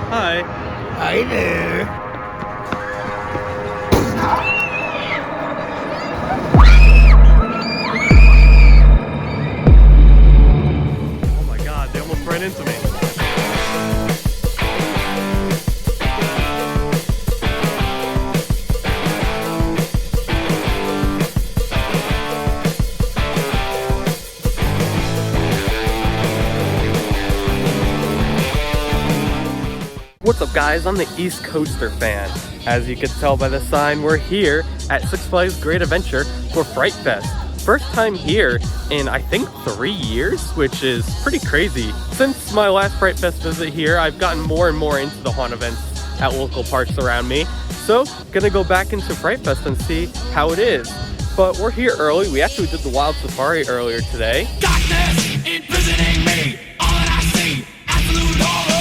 Hi. Hi there. Oh my god, they almost ran into me. What's up guys, I'm the East Coaster fan. As you can tell by the sign, we're here at Six Flags Great Adventure for Fright Fest. First time here in I think 3 years, which is pretty crazy. Since my last Fright Fest visit here, I've gotten more and more into the haunt events at local parks around me. So, gonna go back into Fright Fest and see how it is. But we're here early. We actually did the Wild Safari earlier today. Darkness imprisoning me, all that I see, absolute horror.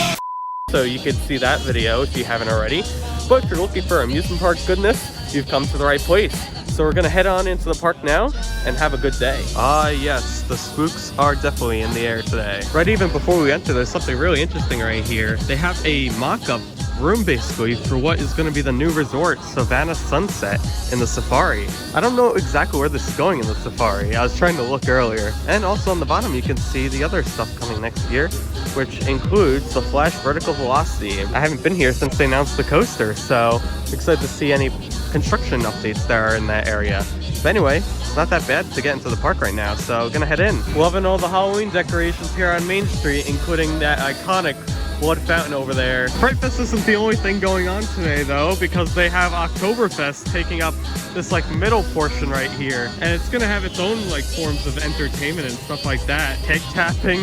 So you can see that video if you haven't already. But if you're looking for amusement park goodness, you've come to the right place. So we're gonna head on into the park now and have a good day. Yes, the spooks are definitely in the air today. Right even before we enter, there's something really interesting right here. They have a mock-up room basically for what is going to be the new resort, Savannah Sunset, in the safari. I don't know exactly where this is going in the safari. I was trying to look earlier. And also on the bottom you can see the other stuff coming next year, which includes the Flash Vertical Velocity. I haven't been here since they announced the coaster, so I'm excited to see any construction updates that are in that area. But anyway, it's not that bad to get into the park right now, so gonna head in. Loving all the Halloween decorations here on Main Street, including that iconic blood fountain over there. Fright Fest isn't the only thing going on today though, because they have Oktoberfest taking up this like middle portion right here, and it's gonna have its own like forms of entertainment and stuff like that. Cake tapping,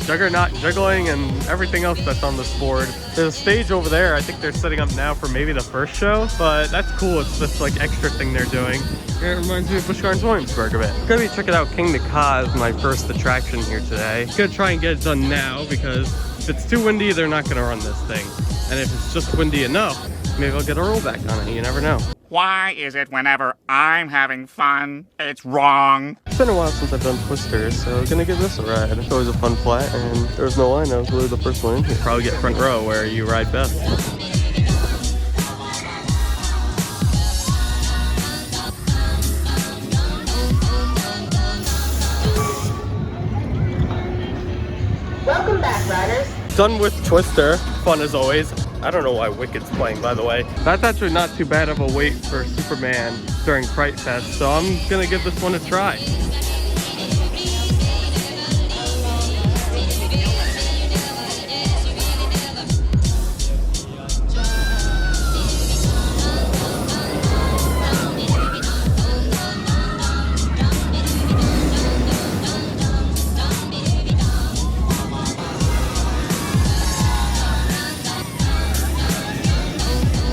juggernaut juggling, and everything else that's on this board. There's a stage over there I think they're setting up now for maybe the first show, but that's cool. It's this like extra thing they're doing. It reminds me of Busch Gardens Williamsburg a bit. I'm gonna be checking out King the Ka as my first attraction here today. Gonna try and get it done now because if it's too windy, they're not gonna run this thing. And if it's just windy enough, maybe I'll get a rollback on it, you never know. Why is it whenever I'm having fun, it's wrong? It's been a while since I've done Twisters, so I'm gonna give this a ride. It's always a fun flat, and there was no line, I was literally the first one in here. Probably get front row where you ride best. Welcome back, riders. Done with Twister, fun as always. I don't know why Wicked's playing, by the way. That's actually not too bad of a wait for Superman during Fright Fest, so I'm gonna give this one a try.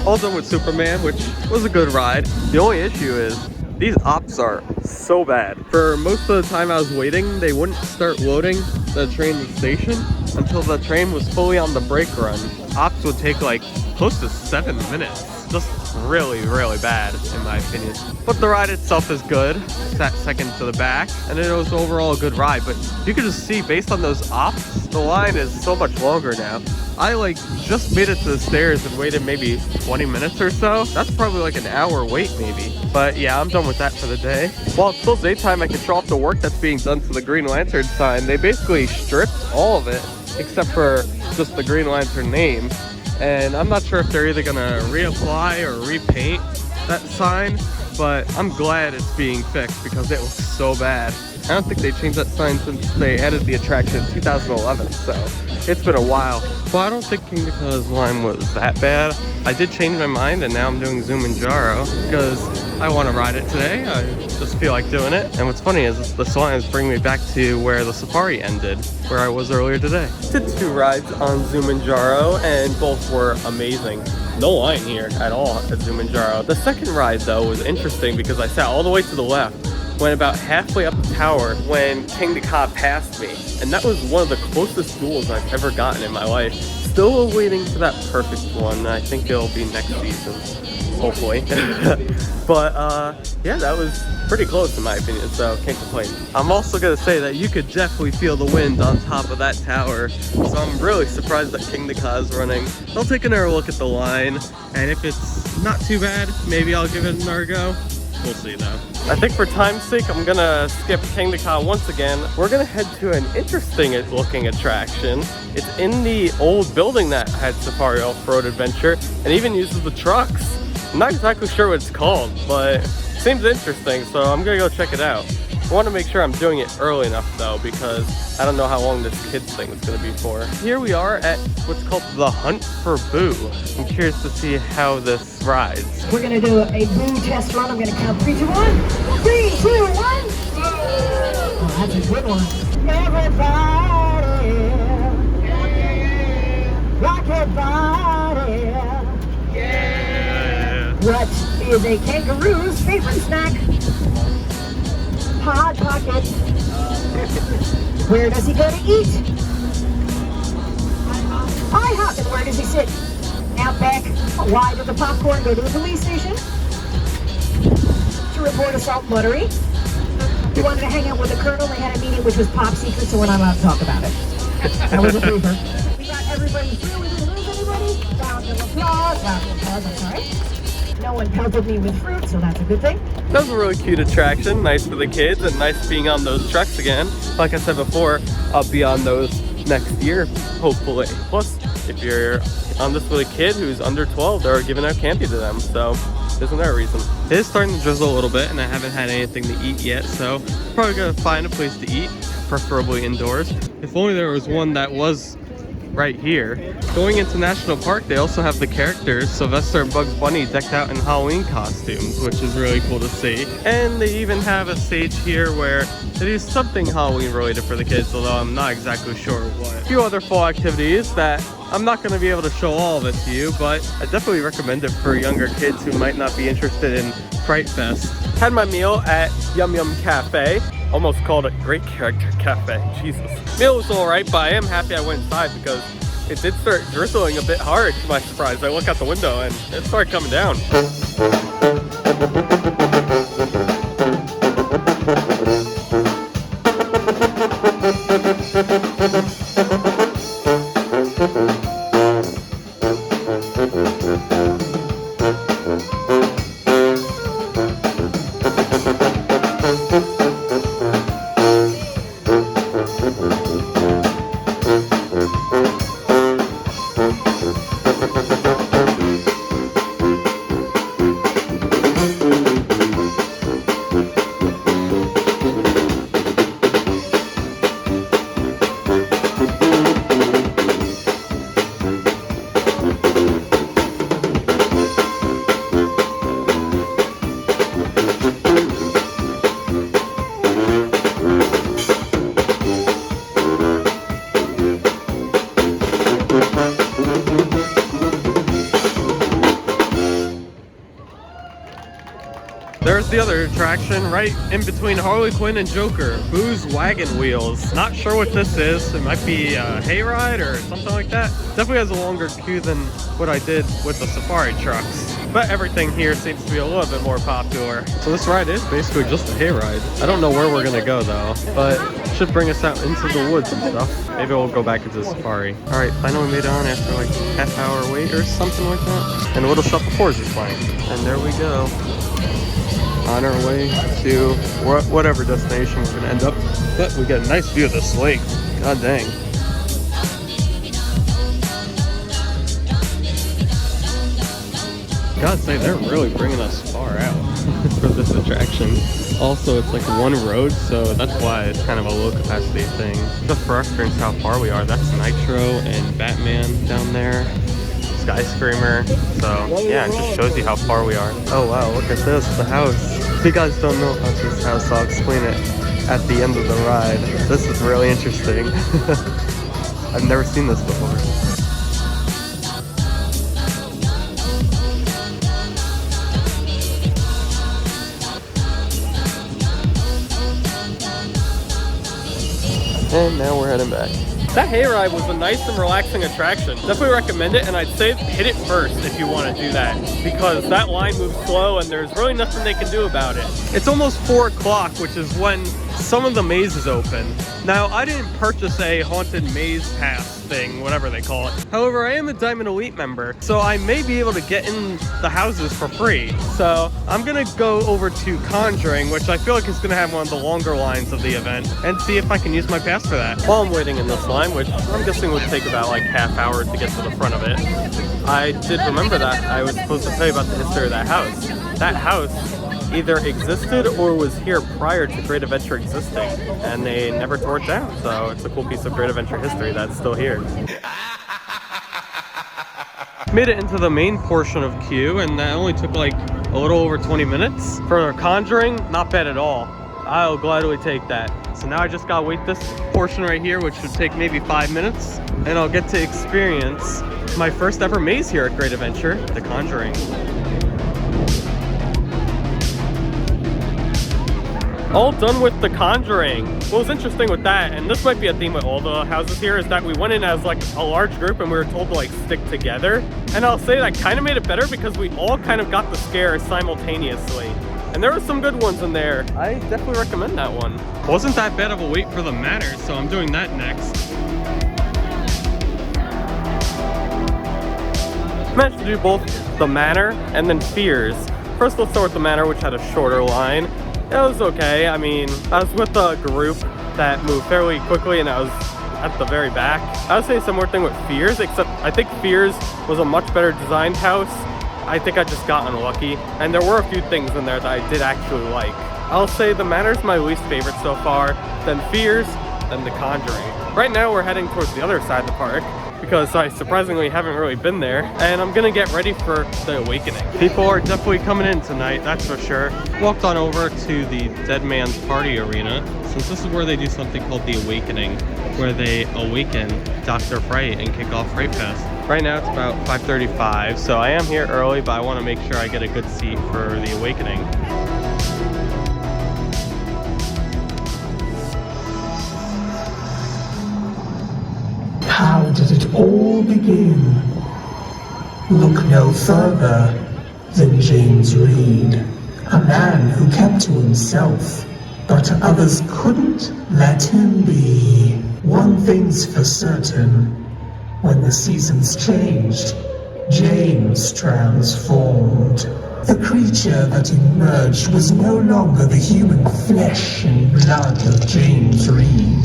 All done with Superman, which was a good ride. The only issue is these ops are so bad. For most of the time I was waiting, they wouldn't start loading the train to the station until the train was fully on the brake run. Ops would take like close to 7 minutes. Just really, really bad in my opinion. But the ride itself is good. Sat second to the back, and it was overall a good ride. But you can just see based on those ops, the line is so much longer now. I like just made it to the stairs and waited maybe 20 minutes or so. That's probably like an hour wait maybe. But yeah, I'm done with that for the day. While it's still daytime, I can show off the work that's being done to the Green Lantern sign. They basically stripped all of it except for just the Green Lantern name. And I'm not sure if they're either gonna reapply or repaint that sign, but I'm glad it's being fixed because it looks so bad. I don't think they changed that sign since they added the attraction in 2011, so it's been a while. Well, I don't think King the Ka's line was that bad. I did change my mind and now I'm doing Zumanjaro because I want to ride it today. I just feel like doing it. And what's funny is the line is bringing me back to where the safari ended, where I was earlier today. Did 2 rides on Zumanjaro and both were amazing. No line here at all at Zumanjaro. The second ride though was interesting because I sat all the way to the left, went about halfway up the tower when King the Ka passed me. And that was one of the closest duels I've ever gotten in my life. Still waiting for that perfect one. I think it'll be next season. hopefully. But yeah, that was pretty close in my opinion, so can't complain. I'm also gonna say that you could definitely feel the wind on top of that tower, so I'm really surprised that King Ka is running. I'll take another look at the line, and if it's not too bad, maybe I'll give it another go. We'll see though. I think for time's sake, I'm gonna skip King Ka once again. We're gonna head to an interesting looking attraction. It's in the old building that had Safari Off-Road Adventure and even uses the trucks. I'm not exactly sure what it's called, but seems interesting, so I'm gonna go check it out. I want to make sure I'm doing it early enough though, because I don't know how long this kids thing is gonna be for. Here we are at what's called the Hunt for Boo. I'm curious to see how this rides. We're gonna do a boo test run. I'm gonna count 3, 2, 1. 3, 2, 1. Oh, that's a good one. Everybody, rock your body. Yeah. What is a kangaroo's favorite snack? Hot Pocket. Where does he go to eat? IHOP. And where does he sit? Out back. Why did the popcorn go to the police station? To report assault buttery. He wanted to hang out with the colonel. They had a meeting which was top secret, so we're not allowed to talk about it. That was a blooper. We got everybody through. We didn't lose anybody. Round of applause. Round of applause. I'm sorry. No one pelted me with fruit, so that's a good thing. That was a really cute attraction, nice for the kids and nice being on those trucks again. Like I said before, I'll be on those next year, hopefully. Plus, if you're on this with a kid who's under 12, they're giving out candy to them, so isn't there a reason? It is starting to drizzle a little bit and I haven't had anything to eat yet, so probably gonna find a place to eat, preferably indoors. If only there was one that was right here. Going into National Park, they also have the characters Sylvester and Bugs Bunny decked out in Halloween costumes, which is really cool to see. And they even have a stage here where they do something Halloween related for the kids, although I'm not exactly sure what. A few other fall activities that I'm not going to be able to show all of it to you, but I definitely recommend it for younger kids who might not be interested in Fright Fest. Had my meal at Yum Yum Cafe. Almost called it Great Character Cafe. Jesus. Meal was alright, but I am happy I went inside because it did start drizzling a bit hard to my surprise. I look out the window and it started coming down. There's the other attraction right in between Harley Quinn and Joker, Boo's Wagon Wheels. Not sure what this is. It might be a hayride or something like that. Definitely has a longer queue than what I did with the safari trucks. But everything here seems to be a little bit more popular. So this ride is basically just a hayride. I don't know where we're gonna go though, but it should bring us out into the woods and stuff. Maybe we'll go back into the safari. All right, finally made it on after like a half-hour wait or something like that. And Little Shop of Horrors is playing. And there we go. On our way to whatever destination we're gonna end up. But we get a nice view of this lake. God dang. Gotta say, they're really bringing us far out for this attraction. Also, it's like one road, so that's why it's kind of a low capacity thing. Just for reference how far we are, that's Nitro and Batman down there. Skyscraper. So yeah, it just shows you how far we are. Oh wow, look at this, the house. If you guys don't know about this house, I'll explain it at the end of the ride. This is really interesting. I've never seen this before. And now we're heading back. That hayride was a nice and relaxing attraction. Definitely recommend it, and I'd say hit it first if you want to do that, because that line moves slow and there's really nothing they can do about it. It's almost 4 o'clock, which is when some of the mazes open. Now, I didn't purchase a haunted maze pass thing, whatever they call it. However, I am a Diamond Elite member, so I may be able to get in the houses for free. So I'm gonna go over to Conjuring, which I feel like is gonna have one of the longer lines of the event, and see if I can use my pass for that. While I'm waiting in this line, which I'm guessing would take about like half hour to get to the front of it, I did remember that I was supposed to tell you about the history of that house. That house either existed or was here prior to Great Adventure existing, and they never tore it down, so it's a cool piece of Great Adventure history that's still here. Made it into the main portion of queue, and that only took like a little over 20 minutes. For Conjuring, not bad at all. I'll gladly take that. So now I just gotta wait this portion right here, which should take maybe 5 minutes, and I'll get to experience my first ever maze here at Great Adventure, The Conjuring. All done with The Conjuring. What was interesting with that, and this might be a theme with all the houses here, is that we went in as like a large group and we were told to like stick together. And I'll say that kind of made it better because we all kind of got the scare simultaneously. And there were some good ones in there. I definitely recommend that one. Wasn't that bad of a wait for the Manor, so I'm doing that next. Managed to do both the Manor and then Fears. First, let's start with the Manor, which had a shorter line. It was okay. I mean, I was with a group that moved fairly quickly, and I was at the very back. I would say a similar thing with Fears, except I think Fears was a much better designed house. I think I just got unlucky, and there were a few things in there that I did actually like. I'll say the Manor's my least favorite so far, then Fears, then The Conjuring. Right now we're heading towards the other side of the park, because I surprisingly haven't really been there, and I'm gonna get ready for The Awakening. People are definitely coming in tonight, that's for sure. Walked on over to the Dead Man's Party Arena, since this is where they do something called The Awakening, where they awaken Dr. Fright and kick off Fright Fest. Right now it's about 5:35, so I am here early, but I want to make sure I get a good seat for The Awakening. How did it all begin? Look no further than James Reed, a man who kept to himself, but others couldn't let him be. One thing's for certain, when the seasons changed, James transformed. The creature that emerged was no longer the human flesh and blood of James Reed.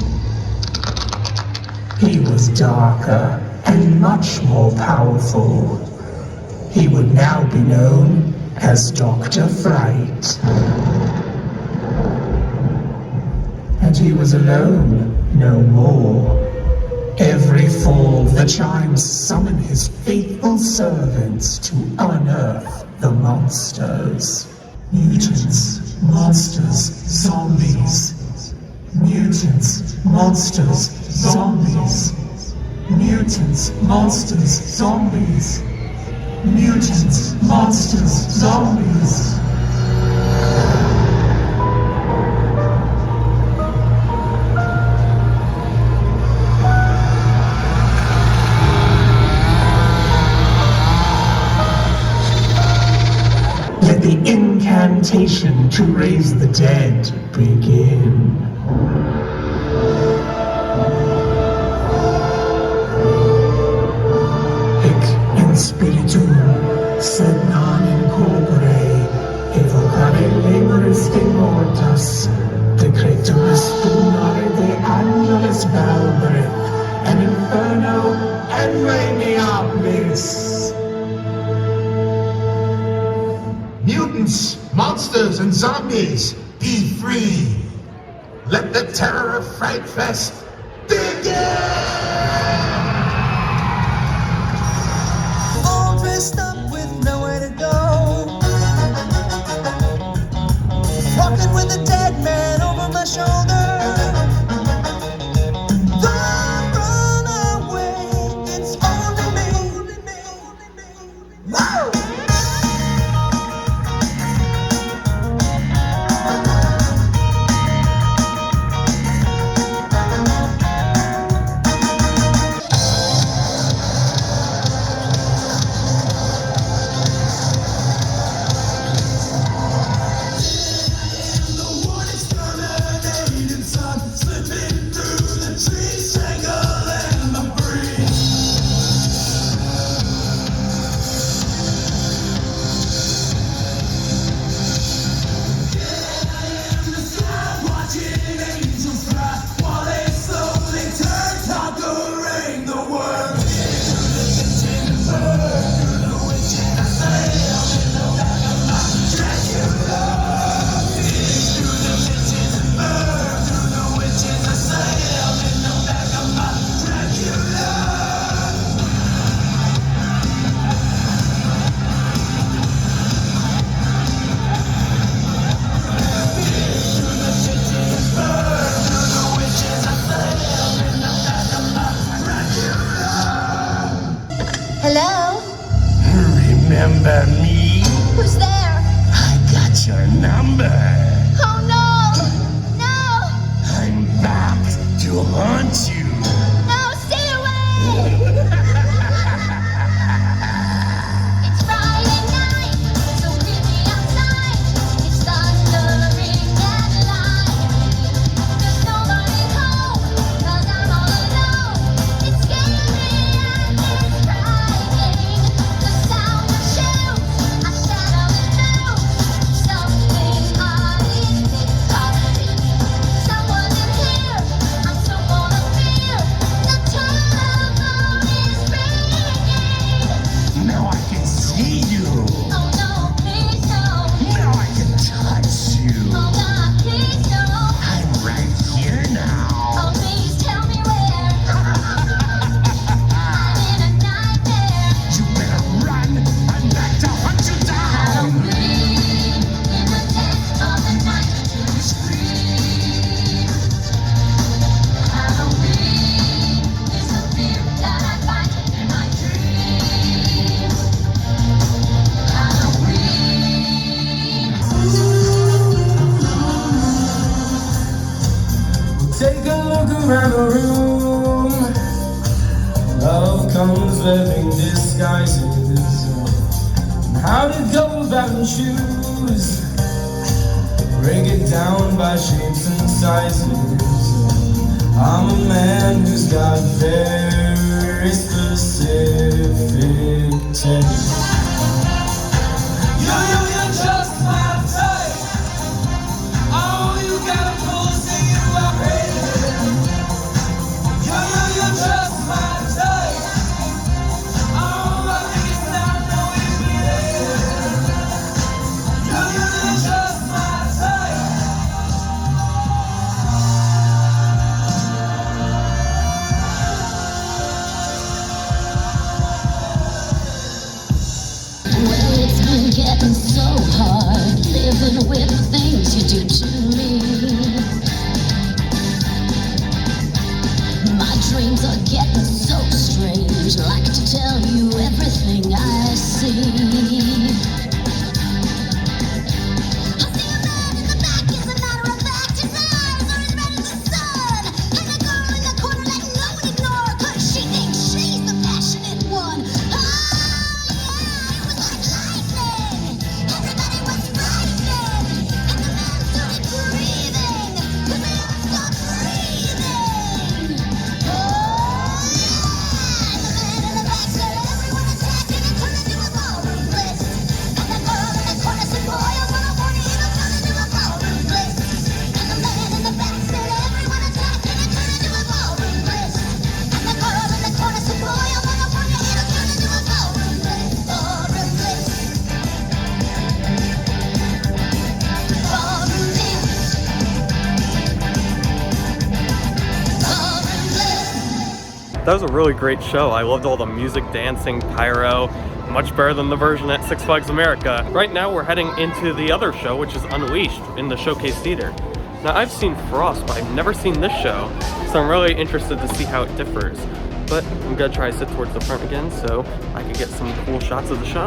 He was darker and much more powerful. He would now be known as Dr. Fright. And he was alone no more. Every fall, the chimes summon his faithful servants to unearth the monsters. Mutants, monsters, zombies. Mutants, monsters, zombies. Mutants, monsters, zombies. Mutants, monsters, zombies. Let the incantation to raise the dead begin. Spiritum, sed non incorpore, evocare lemuris de mortas, decretum espumare de angelis valvereth, and inferno enveniablis. Mutants, monsters, and zombies, be free. Let the terror of Fright Fest begin! Up with nowhere to go, walking with a dead man over my shoulder. Don't run away, it's only me. Woo! comes wearing disguises. And how to go about and choose, break it down by shapes and sizes. I'm a man who's got very specific taste. You're just my type. Oh, you got a pulse and you are crazy. You're just my type. Oh, I think it's time that we meet it. You're just my type. Well, it's been getting so hard living with the things you do to me. My dreams are getting so strange, like to tell you everything I see. I see a man in the back, as a matter of fact, his eyes are as red as the sun. And the girl in the corner let no one ignore, 'cause she thinks she's the passionate one. Oh, yeah, it was like lightning. Everybody was frightened, and the man started breathing, 'cause they all stopped breathing. Oh, yeah, and the man in the back said everyone attacked, and it turned into a ballroom blitz. And the girl in the corner said, boy, I wanna warn you, it'll turn into a ballroom blitz. And the man in the back said everyone attacked, and it turned into a ballroom blitz. And the girl in the corner said, boy, I wanna warn you, it'll turn into a ballroom blitz. Ballroom blitz. Ballroom blitz. Ballroom blitz. That was a really great show. I loved all the music, dancing, pyro. Much better than the version at Six Flags America. Right now we're heading into the other show, which is Unleashed in the Showcase Theater. Now I've seen Frost, but I've never seen this show, so I'm really interested to see how it differs. But I'm gonna try to sit towards the front again so I can get some cool shots of the show.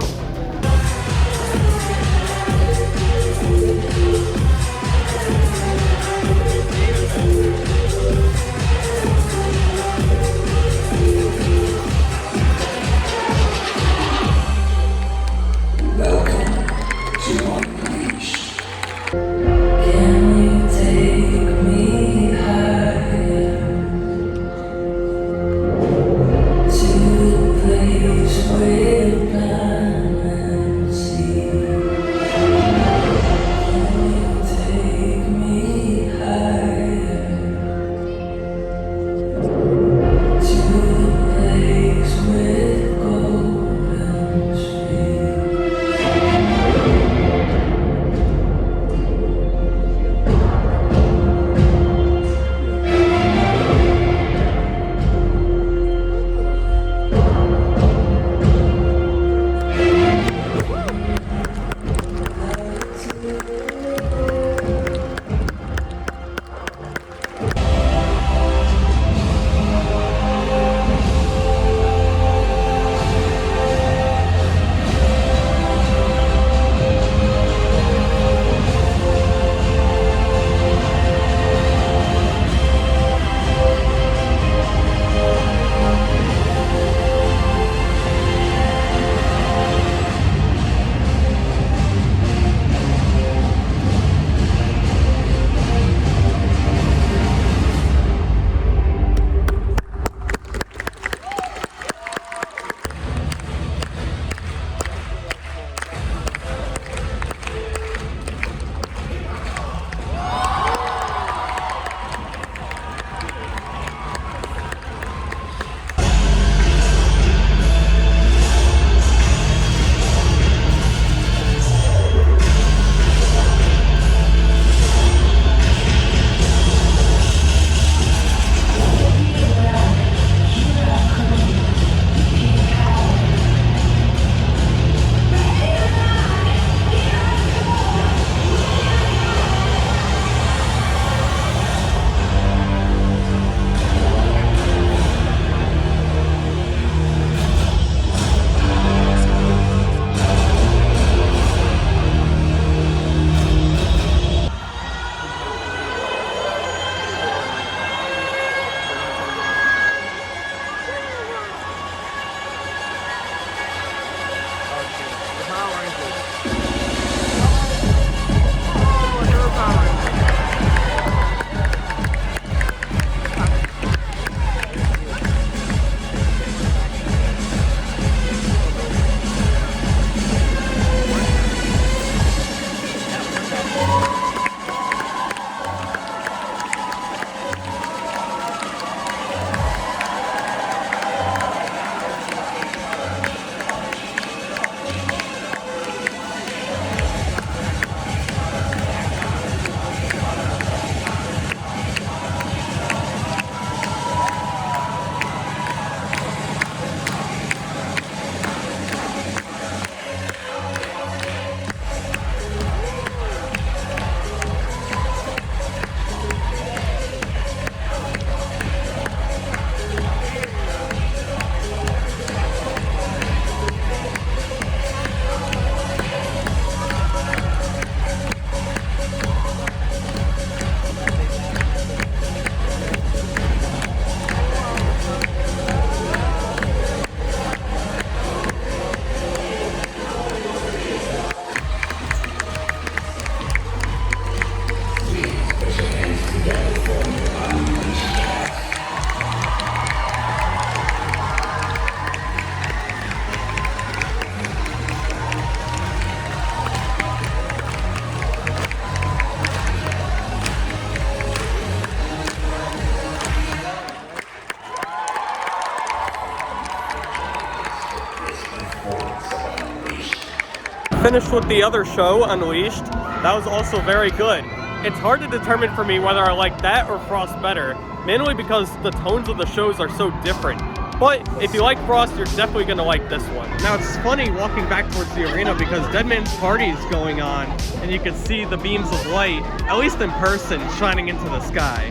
Finished with the other show, Unleashed. That was also very good. It's hard to determine for me whether I like that or Frost better, mainly because the tones of the shows are so different. But if you like Frost, you're definitely gonna like this one. Now it's funny walking back towards the arena because Dead Man's Party is going on and you can see the beams of light, at least in person, shining into the sky.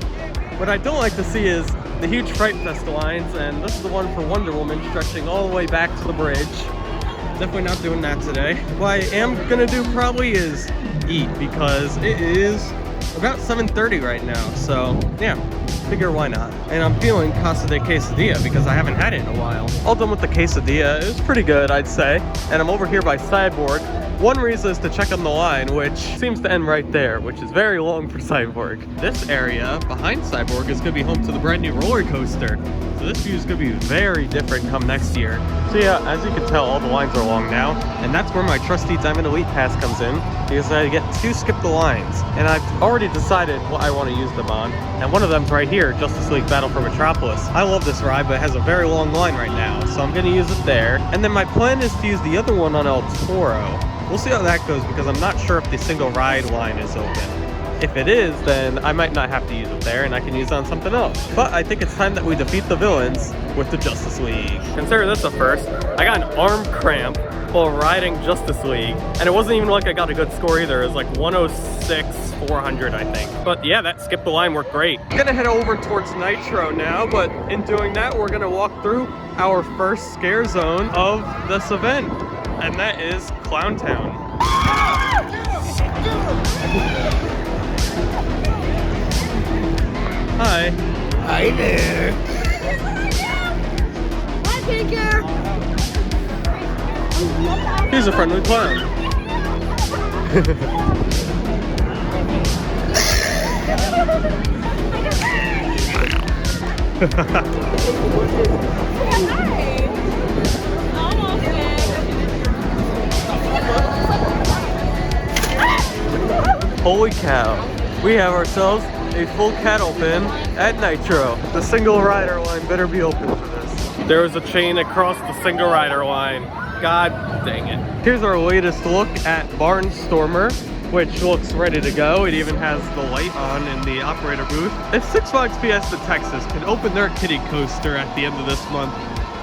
What I don't like to see is the huge Fright Fest lines, and this is the one for Wonder Woman stretching all the way back to the bridge. Definitely not doing that today. What I am gonna do probably is eat because it is about 7:30 right now, so yeah. Figure why not. And I'm feeling Casa de Quesadilla because I haven't had it in a while. All done with the quesadilla. It was pretty good, I'd say. And I'm over here by Cyborg. One reason is to check on the line, which seems to end right there, which is very long for Cyborg. This area behind Cyborg is gonna be home to the brand new roller coaster. So this view is gonna be very different come next year. So yeah, as you can tell, all the lines are long now. And that's where my trusty Diamond Elite Pass comes in, because I get to skip the lines. And I've already decided what I want to use them on. And one of them's right here, Justice League Battle for Metropolis. I love this ride, but it has a very long line right now, so I'm gonna use it there. And then my plan is to use the other one on El Toro. We'll see how that goes because I'm not sure if the single ride line is open. If it is, then I might not have to use it there and I can use it on something else. But I think it's time that we defeat the villains with the Justice League. Consider this a first. I got an arm cramp while riding Justice League, and it wasn't even like I got a good score either. It was like 106, 400, I think. But yeah, that skip the line worked great. I'm gonna head over towards Nitro now, but in doing that, we're gonna walk through our first scare zone of this event, and that is Clown Town. Hi. Hi there. Hi, Pinker. He's a friendly clown. Holy cow. We have ourselves a full cattle pen at Nitro. The single rider line better be open for this. There was a chain across the single rider line. God dang it. Here's our latest look at Barnstormer, which looks ready to go. It even has the light on in the operator booth. If Six Flags Fiesta Texas can open their kiddie coaster at the end of this month,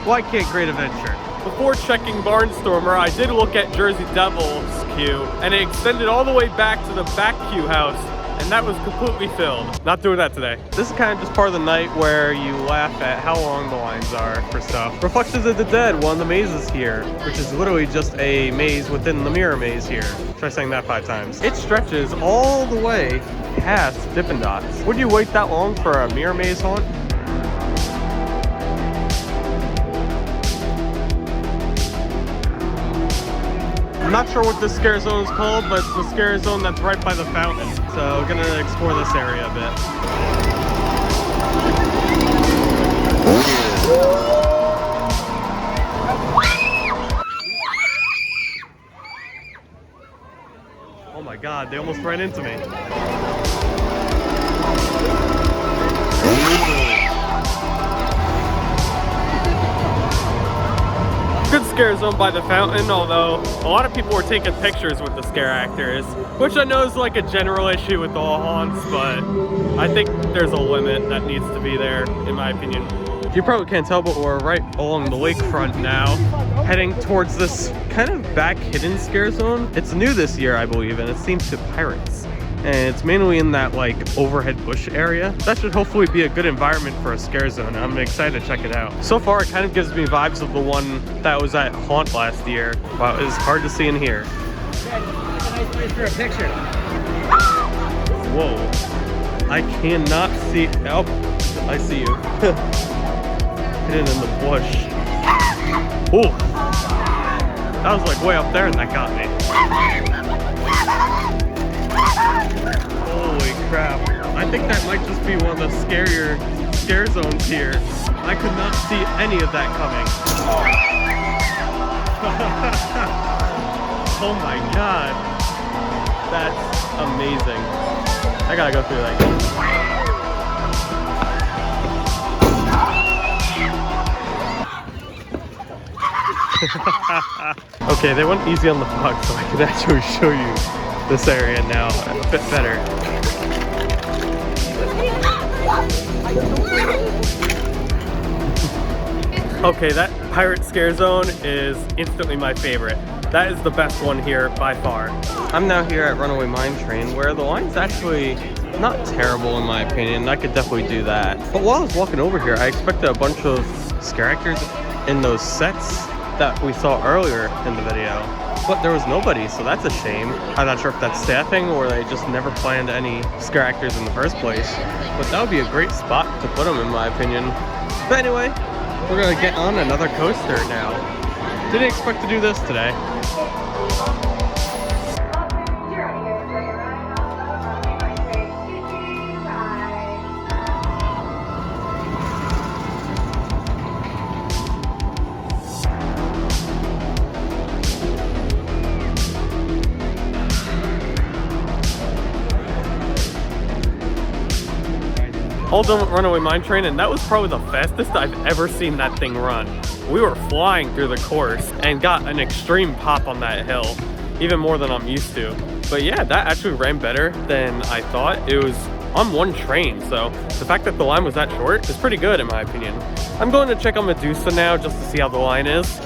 why can't Great Adventure? Before checking Barnstormer, I did look at Jersey Devil's queue, and it extended all the way back to the back queue house, and that was completely filled. Not doing that today. This is kind of just part of the night where you laugh at how long the lines are for stuff. Reflections of the Dead, one of the mazes here, which is literally just a maze within the mirror maze here. Try saying that 5 times. It stretches all the way past Dippin' Dots. Would you wait that long for a mirror maze haunt? I'm not sure what this scare zone is called, but it's the scare zone that's right by the fountain. So we're gonna explore this area a bit. Oh my God, they almost ran into me. Good scare zone by the fountain, although a lot of people were taking pictures with the scare actors, which I know is like a general issue with all haunts, but I think there's a limit that needs to be there, in my opinion. You probably can't tell, but we're right along the lakefront now, heading towards this kind of back hidden scare zone. It's new this year, I believe, and it's themed to pirates. And it's mainly in that like overhead bush area. That should hopefully be a good environment for a scare zone. I'm excited to check it out. So far, it kind of gives me vibes of the one that was at Haunt last year. Wow, it's hard to see in here. Nice place for a picture. Whoa. I cannot see. Oh, I see you. Hidden in the bush. Oh, that was like way up there and that got me. Holy crap. I think that might just be one of the scarier scare zones here. I could not see any of that coming. Oh my God. That's amazing. I gotta go through that. Okay, they went easy on the fog, so I can actually show you this area now a bit better. Okay, that pirate scare zone is instantly my favorite. That is the best one here by far. I'm now here at Runaway Mine Train, where the line's actually not terrible in my opinion. I could definitely do that. But while I was walking over here, I expected a bunch of scare actors in those sets that we saw earlier in the video. But there was nobody, so that's a shame. I'm not sure if that's staffing or they just never planned any scare actors in the first place. But that would be a great spot to put them in my opinion. But anyway, we're gonna get on another coaster now. Didn't expect to do this today. All done with Runaway Mine Train, and that was probably the fastest I've ever seen that thing run. We were flying through the course and got an extreme pop on that hill, even more than I'm used to. But yeah, that actually ran better than I thought. It was on one train, so the fact that the line was that short is pretty good in my opinion. I'm going to check on Medusa now just to see how the line is.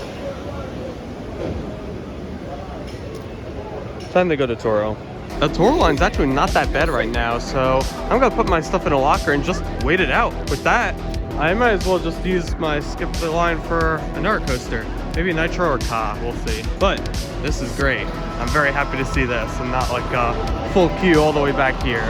Time to go to Toro. The Toro line's actually not that bad right now, so I'm gonna put my stuff in a locker and just wait it out. With that, I might as well just use my skip the line for another coaster. Maybe Nitro or Ka, we'll see. But this is great. I'm very happy to see this and not like a full queue all the way back here.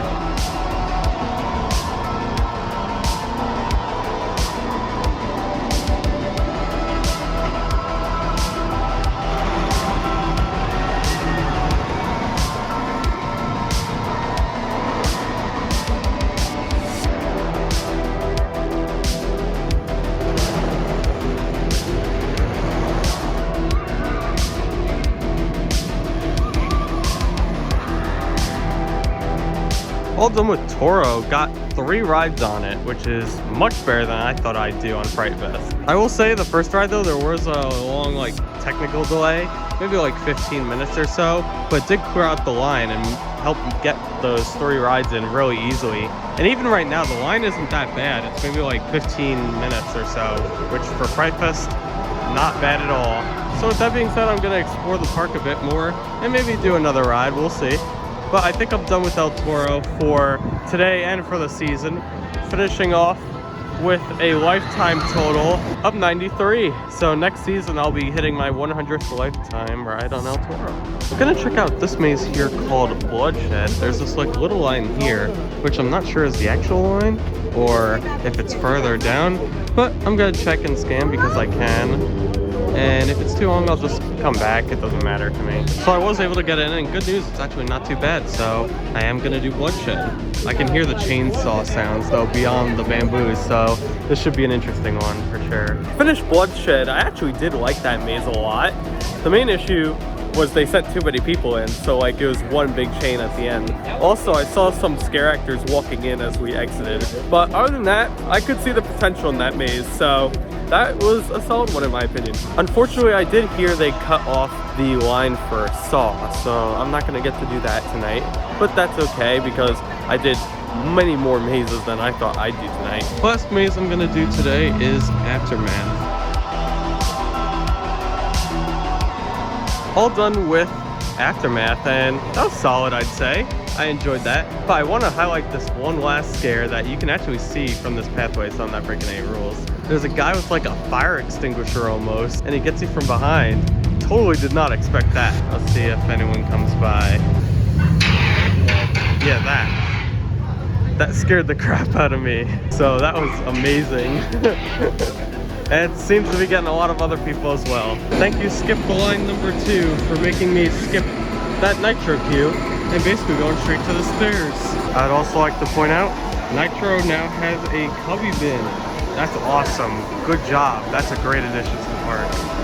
All done with Toro, got 3 rides on it, which is much better than I thought I'd do on Fright Fest. I will say the first ride though, there was a long like technical delay, maybe like 15 minutes or so, but it did clear out the line and help get those 3 rides in really easily. And even right now, the line isn't that bad. It's maybe like 15 minutes or so, which for Fright Fest, not bad at all. So with that being said, I'm gonna explore the park a bit more and maybe do another ride, we'll see. But I think I'm done with El Toro for today and for the season. Finishing off with a lifetime total of 93. So next season I'll be hitting my 100th lifetime ride on El Toro. I'm gonna check out this maze here called Bloodshed. There's this like little line here, which I'm not sure is the actual line or if it's further down, but I'm gonna check and scan because I can. And if it's too long, I'll just come back. It doesn't matter to me. So I was able to get in, and good news, it's actually not too bad. So I am gonna do Bloodshed. I can hear the chainsaw sounds though beyond the bamboos, so this should be an interesting one for sure. Finished Bloodshed. I actually did like that maze a lot. The main issue was they sent too many people in, so like it was one big chain at the end. Also, I saw some scare actors walking in as we exited. But other than that, I could see the potential in that maze, so that was a solid one in my opinion. Unfortunately, I did hear they cut off the line for Saw, so I'm not gonna get to do that tonight. But that's okay because I did many more mazes than I thought I'd do tonight. Last maze I'm gonna do today is Aftermath. All done with Aftermath, and that was solid, I'd say. I enjoyed that. But I want to highlight this one last scare that you can actually see from this pathway, so I'm not breaking any rules. There's a guy with like a fire extinguisher almost, and he gets you from behind. Totally did not expect that. Let's see if anyone comes by. Yeah, that scared the crap out of me. So that was amazing. And it seems to be getting a lot of other people as well. Thank you, Skip the Line number 2, for making me skip that Nitro queue and basically going straight to the stairs. I'd also like to point out, Nitro now has a cubby bin. That's awesome. Good job. That's a great addition to the park.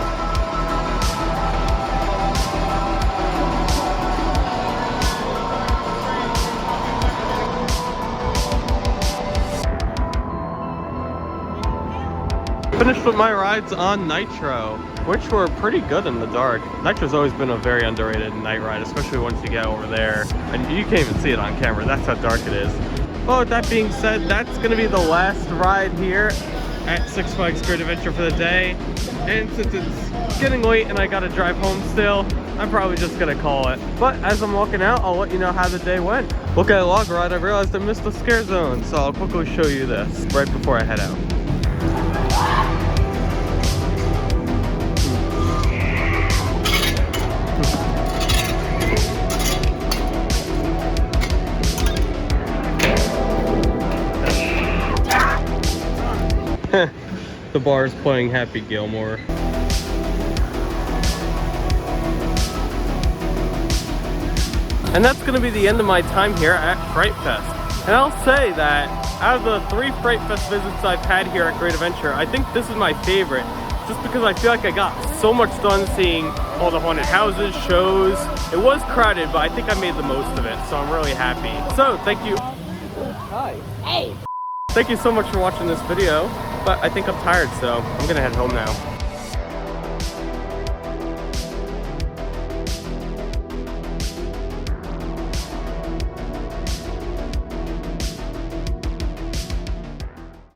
Finished with my rides on Nitro, which were pretty good in the dark. Nitro's always been a very underrated night ride, especially once you get over there. And you can't even see it on camera, that's how dark it is. Well, with that being said, that's gonna be the last ride here at Six Flags Great Adventure for the day. And since it's getting late and I gotta drive home still, I'm probably just gonna call it. But as I'm walking out, I'll let you know how the day went. Look at a log ride, I realized I missed the scare zone, so I'll quickly show you this right before I head out. The bar is playing Happy Gilmore. And that's going to be the end of my time here at Fright Fest. And I'll say that out of the 3 Fright Fest visits I've had here at Great Adventure, I think this is my favorite. Just because I feel like I got so much done seeing all the haunted houses, shows. It was crowded, but I think I made the most of it, so I'm really happy. So, thank you. Hi. Hey. Thank you so much for watching this video, but I think I'm tired, so I'm gonna head home now.